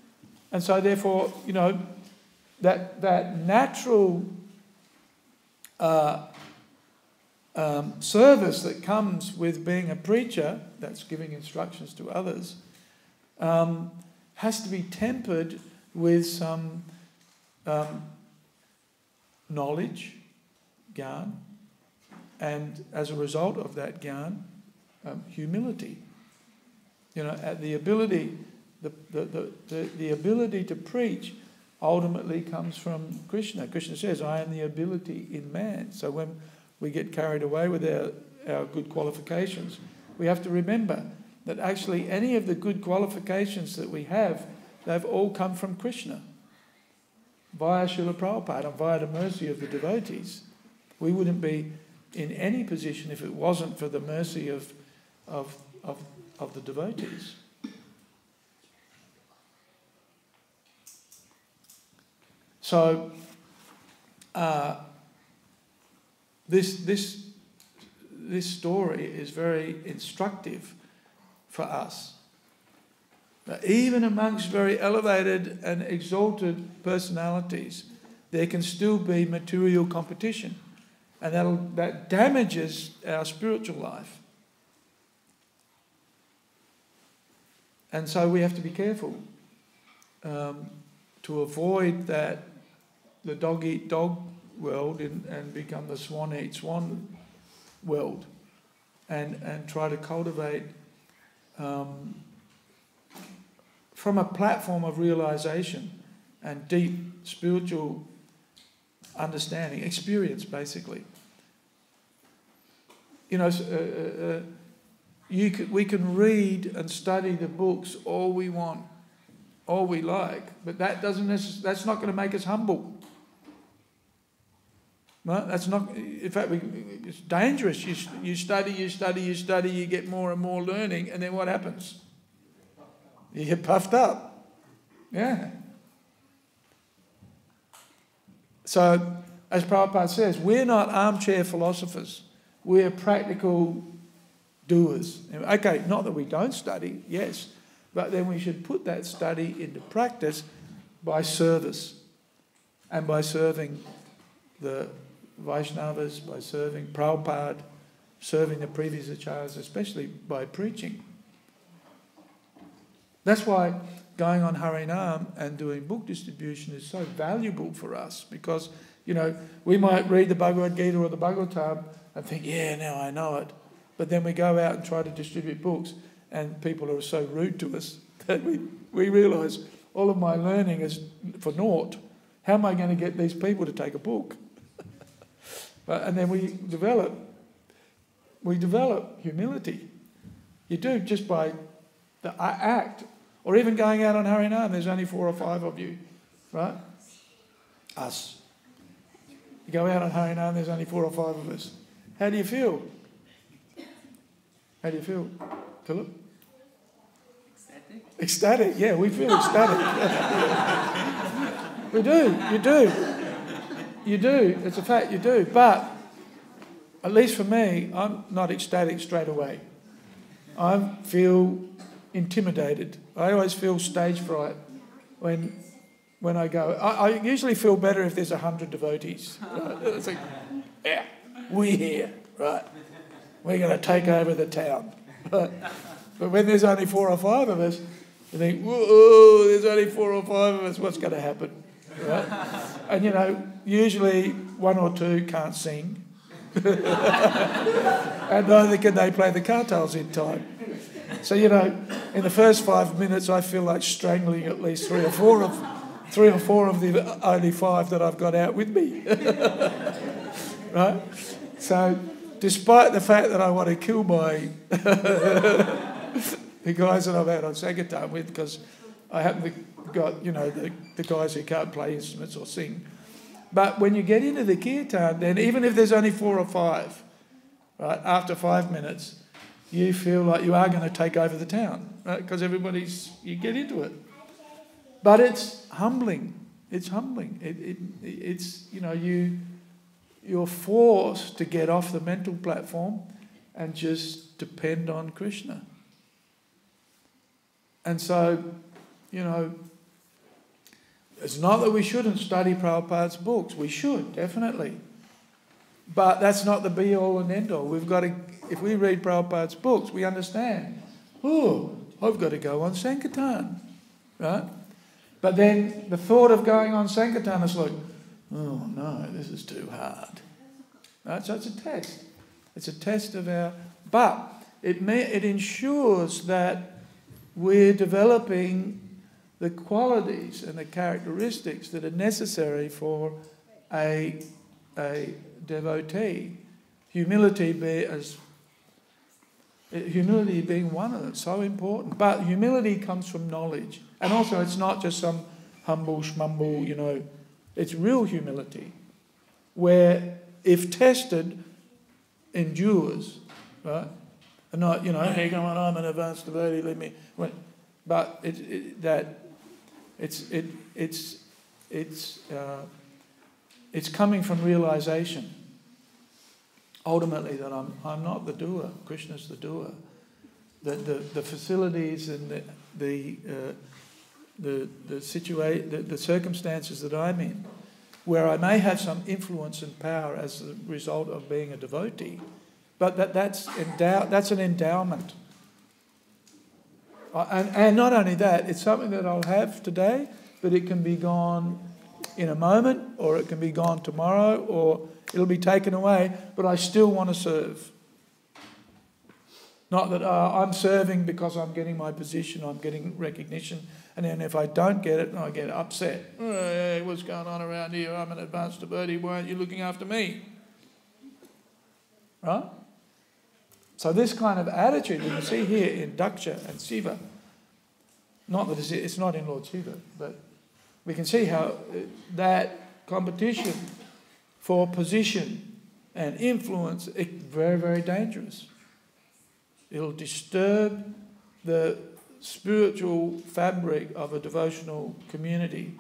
and so therefore, that natural service that comes with being a preacher, that's giving instructions to others, has to be tempered with some knowledge, gyan, and as a result of that gyan, humility. The ability, the ability to preach ultimately comes from Krishna. Krishna says, I am the ability in man. So when we get carried away with our good qualifications, we have to remember that actually any of the good qualifications that we have, they've all come from Krishna, via Srila Prabhupada and via the mercy of the devotees. We wouldn't be in any position if it wasn't for the mercy of the devotees. So this this story is very instructive for us. Even amongst very elevated and exalted personalities, there can still be material competition, and that damages our spiritual life. And so we have to be careful to avoid that, the dog-eat-dog world, and become the swan-eat-swan world, and try to cultivate from a platform of realization and deep spiritual understanding, experience, basically. You know, we can read and study the books all we want, all we like, but that's not going to make us humble. No, that's not. In fact, it's dangerous. You study, you get more and more learning, and then what happens? You get puffed up. Yeah. So, as Prabhupada says, we're not armchair philosophers. We're practical doers. Okay, not that we don't study, yes, but then we should put that study into practice by service and by serving the Vaishnavas, by serving Prabhupada, serving the previous acharyas, especially by preaching. That's why going on Hare Nam and doing book distribution is so valuable for us, because, you know, we might read the Bhagavad Gita or the Bhagavatam and think, yeah, now I know it. But then we go out and try to distribute books and people are so rude to us that we realise all of my learning is for naught. How am I going to get these people to take a book? And then we develop humility. You do, just by the act. Or even going out on Hare Nam, there's only 4 or 5 of you, right? Us. You go out on Hare Nam, there's only 4 or 5 of us. How do you feel? How do you feel, Philip? Ecstatic, yeah, we feel ecstatic. We do, you do. It's a fact, you do. But, at least for me, I'm not ecstatic straight away. I feel intimidated. I always feel stage fright when I go. I usually feel better if there's 100 devotees. Right? It's like, yeah, we're here, right? We're going to take over the town. Right? But when there's only 4 or 5 of us, you think, whoa, there's only 4 or 5 of us, what's going to happen? Right? And, you know, usually 1 or 2 can't sing. And neither can they play the kartals in time. So, you know, in the first 5 minutes, I feel like strangling at least 3 or 4 of the only 5 that I've got out with me. Right? So, despite the fact that I want to kill the guys that I've had on Sankirtan with, because I happen to got, you know, the guys who can't play instruments or sing. But when you get into the kirtan, then even if there's only 4 or 5, right, after 5 minutes, you feel like you are going to take over the town, right? Because you get into it. But it's humbling. It's humbling. It's, you know, you're forced to get off the mental platform and just depend on Krishna. And so, you know, it's not that we shouldn't study Prabhupada's books. We should, definitely. But that's not the be-all and end-all. We've got to, if we read Prabhupada's books, we understand, oh, I've got to go on Sankirtan, right? But then the thought of going on Sankirtan is like, oh no, this is too hard. Right? So it's a test. It's a test of our... But it ensures that we're developing the qualities and the characteristics that are necessary for a devotee. Humility being one of them, so important. But humility comes from knowledge. And also it's not just some humble schmumble, you know. It's real humility, where if tested, endures, right? And not, you know, hey, come on, I'm an advanced devotee, let me... But it's coming from realization ultimately that I'm not the doer. Krishna's the doer. The facilities and the circumstances that I'm in, where I may have some influence and power as a result of being a devotee, but that's an endowment. And not only that, it's something that I'll have today, but it can be gone in a moment, or it can be gone tomorrow, or it'll be taken away, but I still want to serve. Not that I'm serving because I'm getting my position, I'm getting recognition, and then if I don't get it, I get upset. Hey, what's going on around here? I'm an advanced devotee, why aren't you looking after me? Right? So this kind of attitude, you can see here in Daksha and Siva, not that it's not in Lord Shiva, but we can see how that competition for position and influence is very, very dangerous. It'll disturb the spiritual fabric of a devotional community.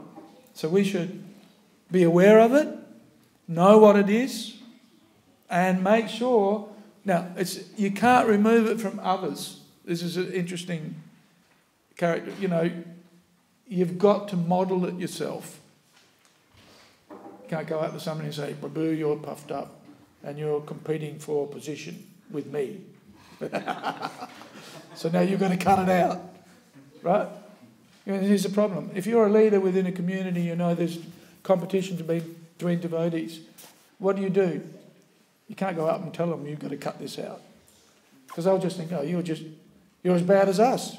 So we should be aware of it, know what it is, and make sure. Now, you can't remove it from others. This is an interesting character. You've got to model it yourself. You can't go up to somebody and say, Prabhu, you're puffed up and you're competing for position with me. So now you've got to cut it out. Right? Here's the problem. If you're a leader within a community, there's competition between devotees. What do? You can't go up and tell them you've got to cut this out. Because they'll just think, you're as bad as us.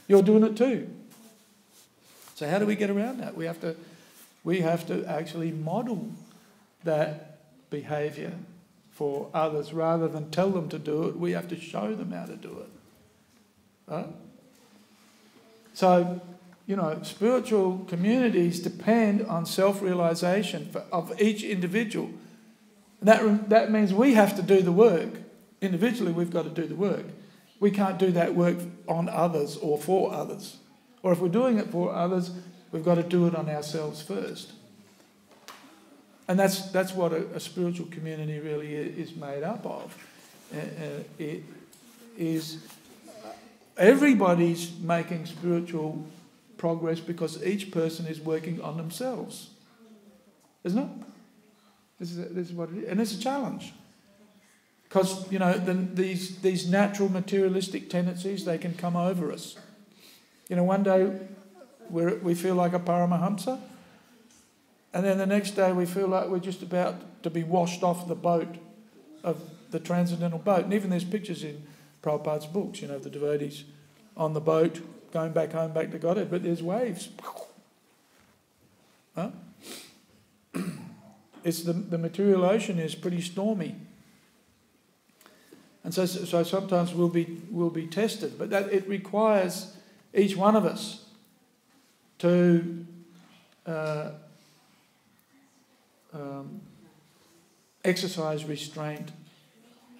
You're doing it too. So how do we get around that? We have to actually model that behaviour for others. Rather than tell them to do it, we have to show them how to do it. Right? So, spiritual communities depend on self-realisation of each individual. That means we have to do the work. Individually, we've got to do the work. We can't do that work on others or for others. Or if we're doing it for others, we've got to do it on ourselves first. And that's what a spiritual community really is made up of. It is everybody's making spiritual progress because each person is working on themselves. Isn't it? This is what it is. And it's a challenge. Because, these natural materialistic tendencies, they can come over us. One day we feel like a Paramahamsa, and then the next day we feel like we're just about to be washed off the boat, of the transcendental boat. And even there's pictures in Prabhupada's books, the devotees on the boat going back home, back to Godhead, but there's waves. Huh? The material ocean is pretty stormy. And so sometimes we'll be tested, but that it requires each one of us to exercise restraint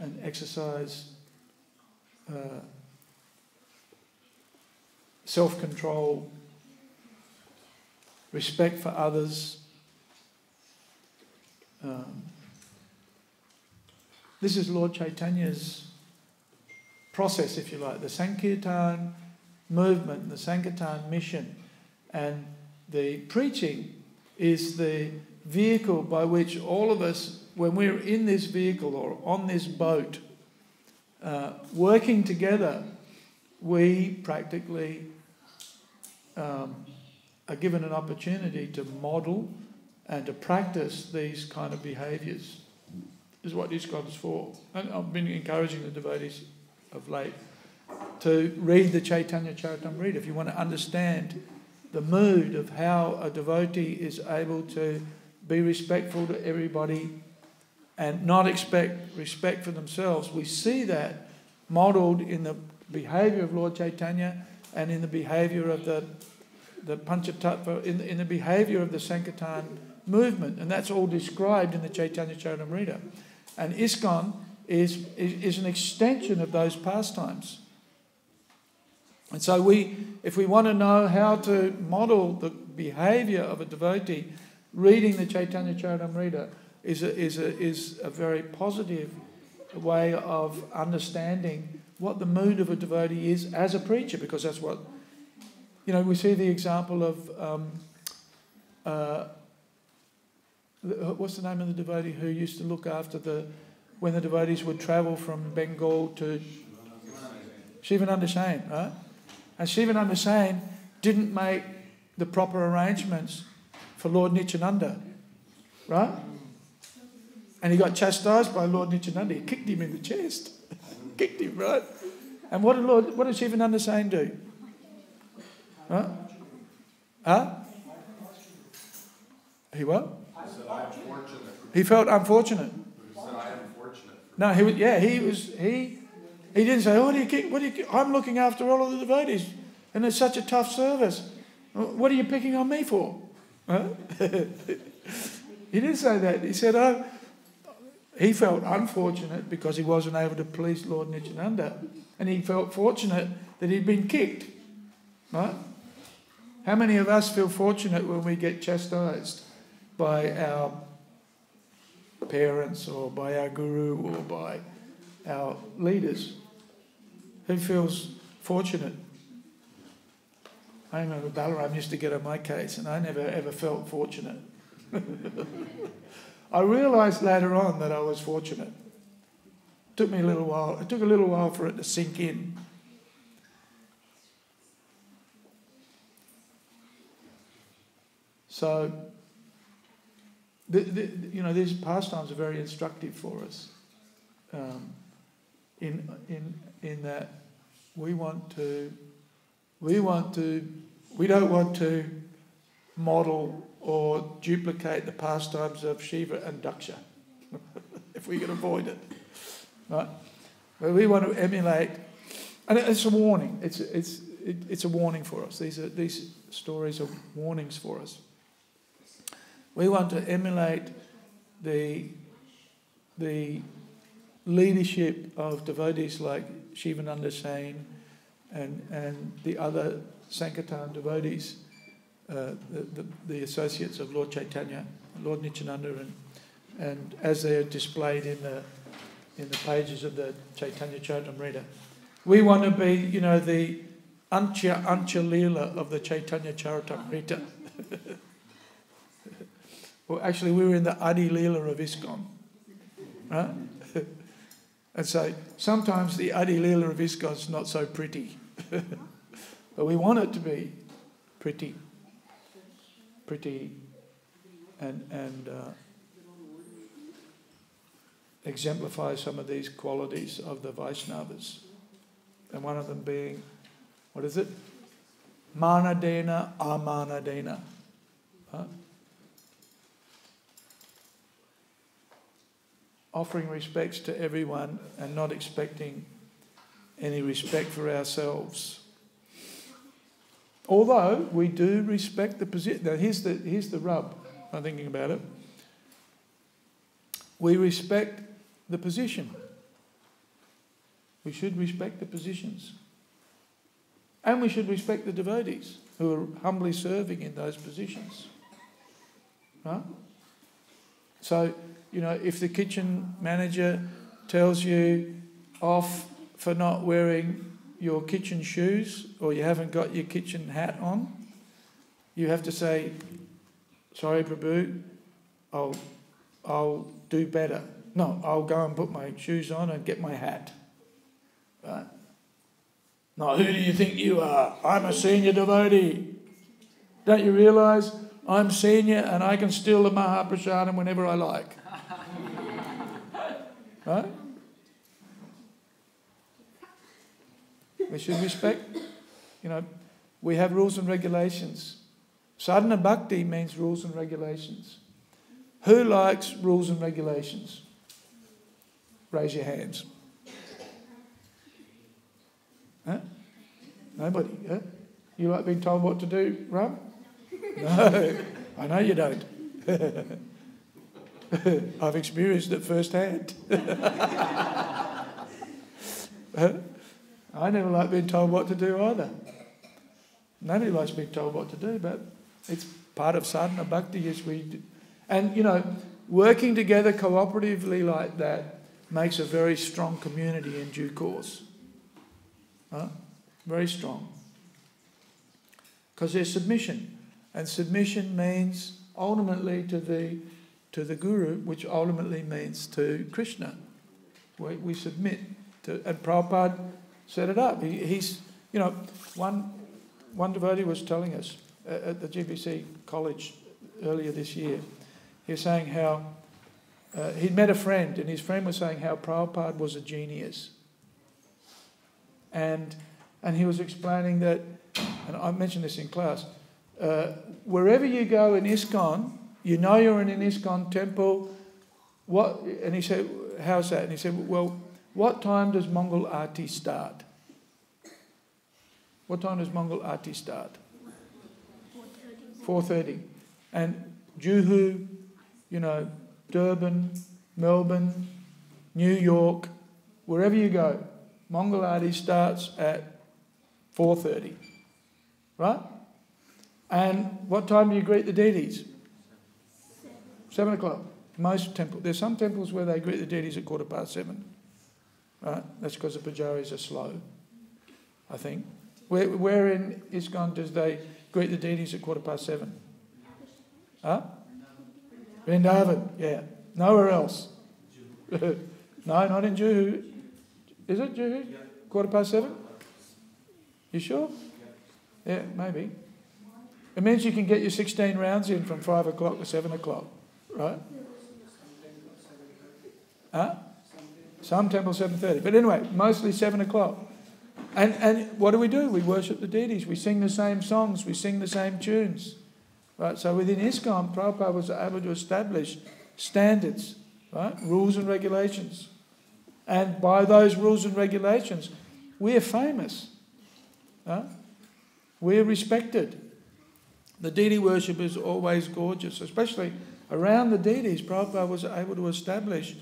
and exercise self-control, respect for others. This is Lord Chaitanya's process, if you like, the Sankirtan movement, the Sankirtan mission, and the preaching is the vehicle by which all of us, when we're in this vehicle or on this boat, working together, we practically are given an opportunity to model and to practice these kind of behaviours. This is what ISKCON is for. And I've been encouraging the devotees of late to read the Chaitanya Charitamrita if you want to understand the mood of how a devotee is able to be respectful to everybody and not expect respect for themselves. We see that modelled in the behaviour of Lord Chaitanya and in the behaviour of the Panchatattva, in the behaviour of the Sankirtan movement, and that's all described in the Chaitanya Charitamrita. And ISKCON is an extension of those pastimes. And so if we want to know how to model the behaviour of a devotee, reading the Chaitanya Charitamrita is a very positive way of understanding what the mood of a devotee is as a preacher, because that's what, we see the example of, what's the name of the devotee who used to look after when the devotees would travel from Bengal to Shivananda Sain, right? And Shivananda Sain didn't make the proper arrangements for Lord Nityananda, right? And he got chastised by Lord Nityananda. He kicked him in the chest. Kicked him, right? And what did Shivananda Sain do? Huh? He what? He felt unfortunate. No, he didn't say, what do you kick? I'm looking after all of the devotees, and it's such a tough service. What are you picking on me for? Huh? He didn't say that. He said, he felt unfortunate because he wasn't able to please Lord Nityananda, and he felt fortunate that he'd been kicked. Right? How many of us feel fortunate when we get chastised by our parents or by our guru or by our leaders? Who feels fortunate? I remember Balaram used to get on my case, and I never ever felt fortunate. I realised later on that I was fortunate. It took me a little while. It took a little while for it to sink in. So, these pastimes are very instructive for us. In that we don't want to model or duplicate the pastimes of Shiva and Daksha, if we can avoid it, right? But we want to emulate, and it's a warning. It's a warning for us. These stories are warnings for us. We want to emulate the leadership of devotees like Shivananda Sain and the other Sankirtan devotees, the associates of Lord Chaitanya, Lord Nityananda, and as they are displayed in the pages of the Chaitanya Charitamrita. We want to be, the Ancha Leela of the Chaitanya Charitamrita. Well, actually, we were in the Adi Leela of ISKCON, right? And so sometimes the Adi Leela of ISKCON is not so pretty, but we want it to be pretty, and exemplify some of these qualities of the Vaishnavas, and one of them being, what is it? Manadena, amanadena. Huh? Offering respects to everyone and not expecting any respect for ourselves. Although we do respect the position. Now here's the rub. I'm thinking about it. We respect the position. We should respect the positions. And we should respect the devotees who are humbly serving in those positions. Right? So, if the kitchen manager tells you off for not wearing your kitchen shoes, or you haven't got your kitchen hat on, you have to say, sorry, Prabhu, I'll do better. No, I'll go and put my shoes on and get my hat. Right? No, who do you think you are? I'm a senior devotee. Don't you realise I'm senior and I can steal the Mahaprasadam whenever I like? Right? We should respect, we have rules and regulations. Sadhana bhakti means rules and regulations. Who likes rules and regulations? Raise your hands. Huh? Nobody, huh? You like being told what to do, Ram? No, I know you don't. I've experienced it firsthand. I never like being told what to do either. Nobody likes being told what to do, but it's part of sadhana bhakti. And working together cooperatively like that makes a very strong community in due course. Very strong. Because there's submission. And submission means ultimately to the Guru, which ultimately means to Krishna. We submit to, and Prabhupada set it up. He's, one devotee was telling us at the GBC college earlier this year, he was saying how he'd met a friend, and his friend was saying how Prabhupada was a genius. And he was explaining that, and I mentioned this in class, wherever you go in ISKCON, you know you're in an ISKCON temple. And he said, how's that? And he said, well, what time does Mongol Aarti start? What time does Mongol Aarti start? 4:30. And Juhu, Durban, Melbourne, New York, wherever you go, Mongol Aarti starts at 4:30. Right? And what time do you greet the deities? 7 o'clock. Most temples. There's some temples where they greet the deities at 7:15. Right? That's because the pujaris are slow, I think. Where in ISKCON does they greet the deities at 7:15? Huh? Vrindavan, yeah. Nowhere else. No, not in Juhu. Is it Juhu? 7:15? You sure? Yeah, maybe. It means you can get your 16 rounds in from 5 o'clock to 7 o'clock, right? Huh? Some temples 7:30. But anyway, mostly 7 o'clock. And what do? We worship the deities. We sing the same songs. We sing the same tunes. Right? So within ISKCON, Prabhupada was able to establish standards, right? Rules and regulations. And by those rules and regulations, we are famous. Right? We are respected. The deity worship is always gorgeous, especially around the deities. Prabhupada was able to establish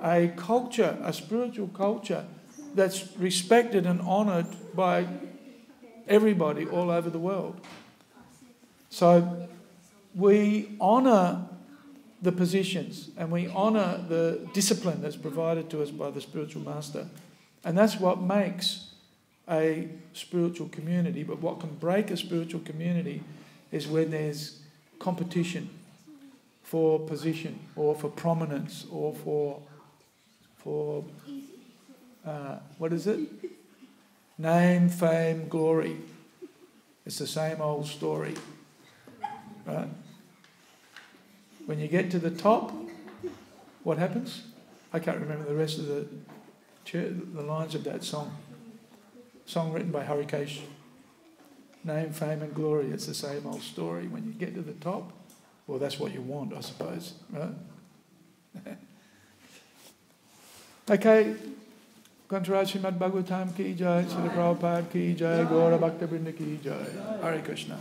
a culture, a spiritual culture that's respected and honoured by everybody all over the world. So we honour the positions and we honour the discipline that's provided to us by the spiritual master. And that's what makes a spiritual community. But what can break a spiritual community is when there's competition for position or for prominence or for what is it? Name, fame, glory. It's the same old story, right? When you get to the top, what happens? I can't remember the rest of the lines of that song. Song written by Hare. Name, fame and glory. It's the same old story. When you get to the top, well, that's what you want, I suppose, right? Okay. Kantaraj Śrīmad Bhāgavatam ki jai, Srila Prabhupada ki jai, Gaura Bhaktivedanta ki jai. Hare Krishna.